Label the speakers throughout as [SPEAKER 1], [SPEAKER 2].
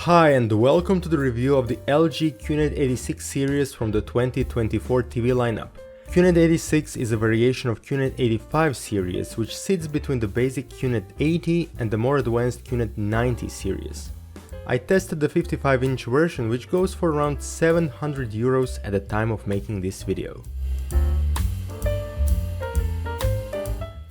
[SPEAKER 1] Hi and welcome to the review of the LG QNED86 series from the 2024 TV lineup. QNED86 is a variation of QNED85 series which sits between the basic QNED80 and the more advanced QNED90 series. I tested the 55-inch version which goes for around 700 euros at the time of making this video.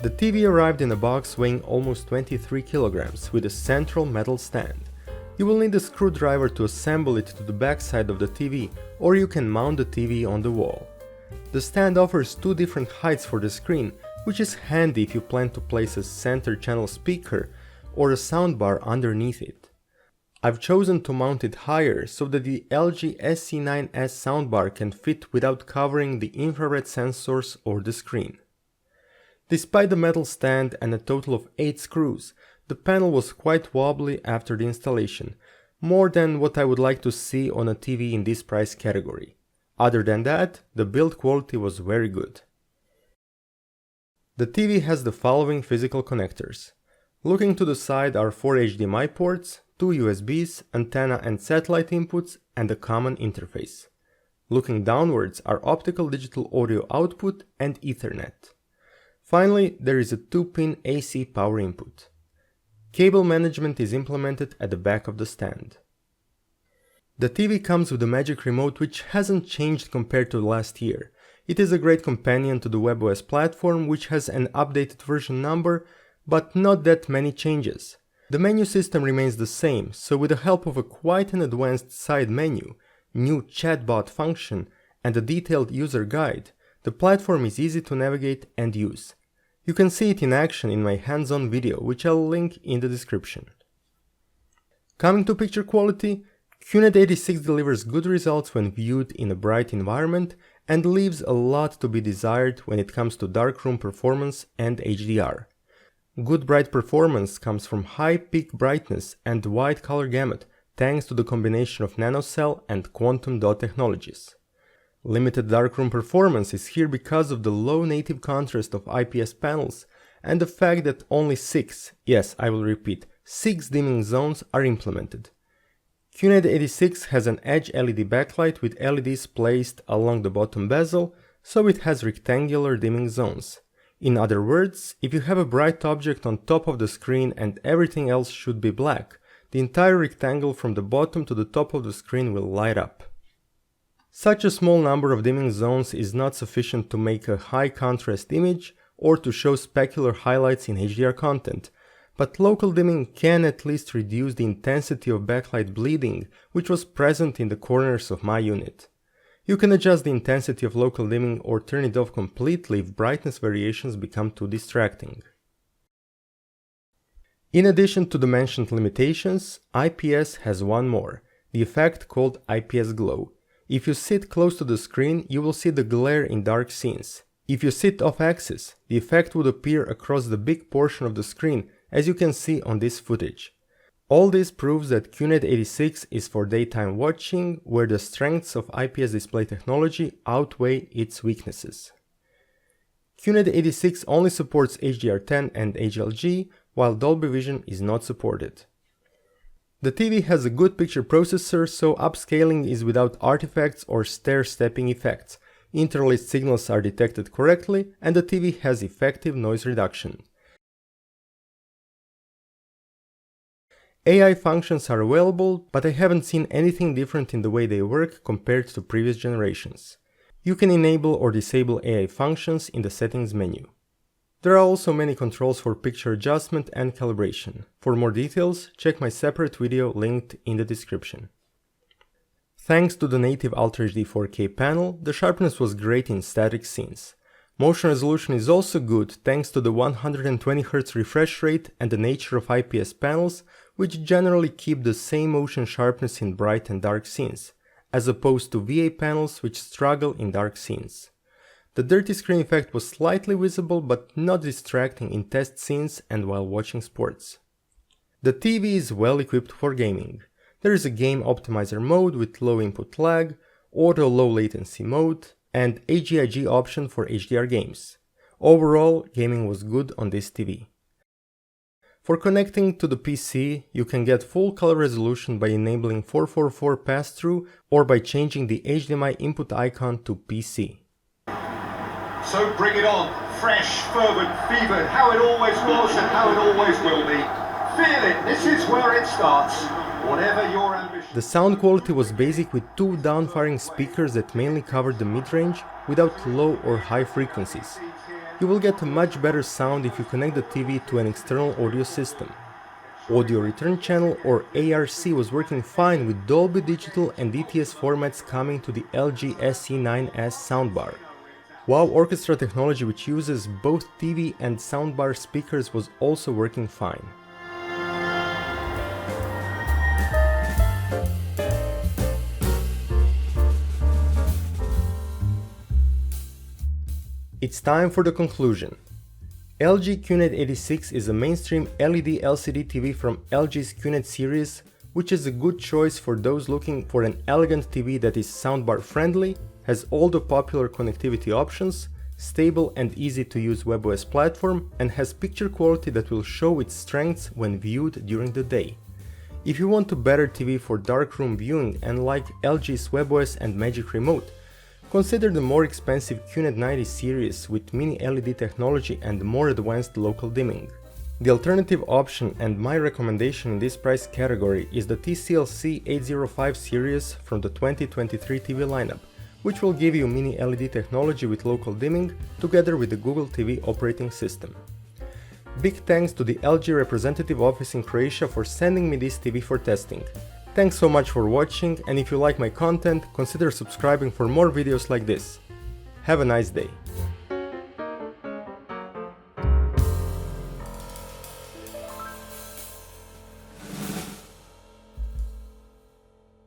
[SPEAKER 1] The TV arrived in a box weighing almost 23 kilograms with a central metal stand. You will need a screwdriver to assemble it to the backside of the TV, or you can mount the TV on the wall. The stand offers two different heights for the screen, which is handy if you plan to place a center channel speaker or a soundbar underneath it. I've chosen to mount it higher so that the LG SC9S soundbar can fit without covering the infrared sensors or the screen. Despite the metal stand and a total of 8 screws, the panel was quite wobbly after the installation, more than what I would like to see on a TV in this price category. Other than that, the build quality was very good. The TV has the following physical connectors. Looking to the side are 4 HDMI ports, 2 USBs, antenna and satellite inputs, and a common interface. Looking downwards are optical digital audio output and Ethernet. Finally, there is a 2-pin AC power input. Cable management is implemented at the back of the stand. The TV comes with a magic remote which hasn't changed compared to last year. It is a great companion to the webOS platform which has an updated version number, but not that many changes. The menu system remains the same, so with the help of a quite an advanced side menu, new chatbot function, and a detailed user guide, the platform is easy to navigate and use. You can see it in action in my hands-on video, which I'll link in the description. Coming to picture quality, QNED86 delivers good results when viewed in a bright environment and leaves a lot to be desired when it comes to darkroom performance and HDR. Good bright performance comes from high peak brightness and wide color gamut thanks to the combination of NanoCell and Quantum Dot technologies. Limited darkroom performance is here because of the low native contrast of IPS panels and the fact that only 6, yes, I will repeat, 6 dimming zones are implemented. QNED86 has an edge LED backlight with LEDs placed along the bottom bezel, so it has rectangular dimming zones. In other words, if you have a bright object on top of the screen and everything else should be black, the entire rectangle from the bottom to the top of the screen will light up. Such a small number of dimming zones is not sufficient to make a high contrast image or to show specular highlights in HDR content, but local dimming can at least reduce the intensity of backlight bleeding which was present in the corners of my unit. You can adjust the intensity of local dimming or turn it off completely if brightness variations become too distracting. In addition to the mentioned limitations, IPS has one more, the effect called IPS glow. If you sit close to the screen, you will see the glare in dark scenes. If you sit off-axis, the effect would appear across the big portion of the screen, as you can see on this footage. All this proves that QNED86 is for daytime watching, where the strengths of IPS display technology outweigh its weaknesses. QNED86 only supports HDR10 and HLG, while Dolby Vision is not supported. The TV has a good picture processor, so upscaling is without artifacts or stair-stepping effects. Interlaced signals are detected correctly, and the TV has effective noise reduction. AI functions are available, but I haven't seen anything different in the way they work compared to previous generations. You can enable or disable AI functions in the settings menu. There are also many controls for picture adjustment and calibration. For more details, check my separate video linked in the description. Thanks to the native Ultra HD 4K panel, the sharpness was great in static scenes. Motion resolution is also good thanks to the 120Hz refresh rate and the nature of IPS panels, which generally keep the same motion sharpness in bright and dark scenes, as opposed to VA panels which struggle in dark scenes. The dirty screen effect was slightly visible but not distracting in test scenes and while watching sports. The TV is well equipped for gaming. There is a game optimizer mode with low input lag, auto low latency mode, and AGIG option for HDR games. Overall, gaming was good on this TV. For connecting to the PC, you can get full color resolution by enabling 444 pass-through or by changing the HDMI input icon to PC.
[SPEAKER 2] So bring it on, fresh, fervent, fevered, how it always was and how it always will be. Feel it, this is where it starts, whatever your ambition.
[SPEAKER 1] The sound quality was basic with two down-firing speakers that mainly covered the mid-range without low or high frequencies. You will get a much better sound if you connect the TV to an external audio system. Audio return channel or ARC was working fine with Dolby Digital and DTS formats coming to the LG SE9S soundbar. Wow Orchestra technology, which uses both TV and soundbar speakers, was also working fine. It's time for the conclusion. LG QNED86 is a mainstream LED LCD TV from LG's QNED series, which is a good choice for those looking for an elegant TV that is soundbar friendly, has all the popular connectivity options, stable and easy to use webOS platform, and has picture quality that will show its strengths when viewed during the day. If you want a better TV for darkroom viewing and like LG's webOS and Magic Remote, consider the more expensive QNED90 series with mini LED technology and more advanced local dimming. The alternative option and my recommendation in this price category is the TCL 805 series from the 2023 TV lineup, which will give you mini LED technology with local dimming together with the Google TV operating system. Big thanks to the LG representative office in Croatia for sending me this TV for testing. Thanks so much for watching, and if you like my content, consider subscribing for more videos like this. Have a nice day.